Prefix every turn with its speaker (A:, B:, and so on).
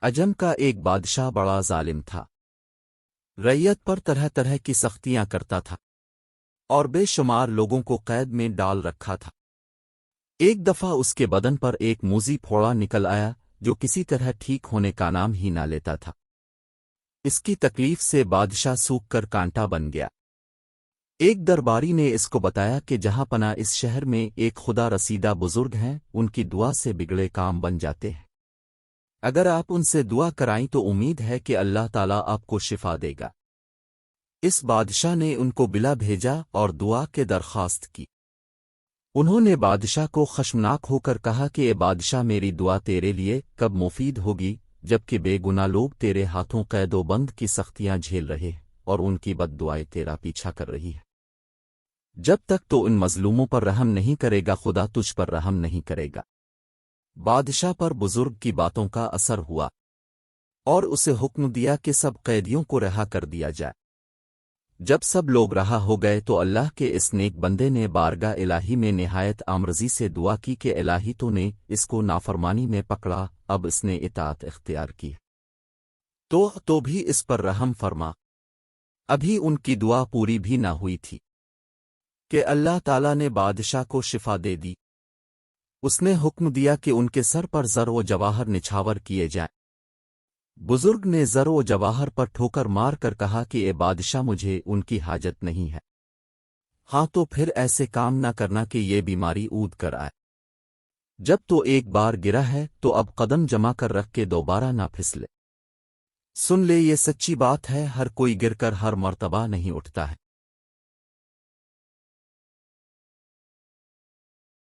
A: عجم کا ایک بادشاہ بڑا ظالم تھا۔ رعیت پر طرح طرح کی سختیاں کرتا تھا اور بے شمار لوگوں کو قید میں ڈال رکھا تھا۔ ایک دفعہ اس کے بدن پر ایک موذی پھوڑا نکل آیا جو کسی طرح ٹھیک ہونے کا نام ہی نہ لیتا تھا۔ اس کی تکلیف سے بادشاہ سوکھ کر کانٹا بن گیا۔ ایک درباری نے اس کو بتایا کہ جہاں پناہ اس شہر میں ایک خدا رسیدہ بزرگ ہیں، ان کی دعا سے بگڑے کام بن جاتے ہیں۔ اگر آپ ان سے دعا کرائیں تو امید ہے کہ اللہ تعالیٰ آپ کو شفا دے گا۔ اس بادشاہ نے ان کو بلا بھیجا اور دعا کے درخواست کی۔ انہوں نے بادشاہ کو خشمناک ہو کر کہا کہ اے بادشاہ، میری دعا تیرے لیے کب مفید ہوگی جبکہ بے گناہ لوگ تیرے ہاتھوں قید و بند کی سختیاں جھیل رہے ہیں اور ان کی بد دعائیں تیرا پیچھا کر رہی ہے۔ جب تک تو ان مظلوموں پر رحم نہیں کرے گا خدا تجھ پر رحم نہیں کرے گا۔ بادشاہ پر بزرگ کی باتوں کا اثر ہوا اور اسے حکم دیا کہ سب قیدیوں کو رہا کر دیا جائے۔ جب سب لوگ رہا ہو گئے تو اللہ کے اس نیک بندے نے بارگاہ الہی میں نہایت آمرزی سے دعا کی کہ الہی تو نے اس کو نافرمانی میں پکڑا، اب اس نے اطاعت اختیار کی تو بھی اس پر رحم فرما۔ ابھی ان کی دعا پوری بھی نہ ہوئی تھی کہ اللہ تعالیٰ نے بادشاہ کو شفا دے دی۔ اس نے حکم دیا کہ ان کے سر پر زر و جواہر نچھاور کیے جائیں۔ بزرگ نے زر و جواہر پر ٹھوکر مار کر کہا کہ اے بادشاہ، مجھے ان کی حاجت نہیں ہے۔ ہاں تو پھر ایسے کام نہ کرنا کہ یہ بیماری اود کر آئے۔ جب تو ایک بار گرا ہے تو اب قدم جما کر رکھ کے دوبارہ نہ پھسلے۔ سن لے، یہ سچی بات ہے، ہر کوئی گر کر ہر مرتبہ نہیں اٹھتا ہے۔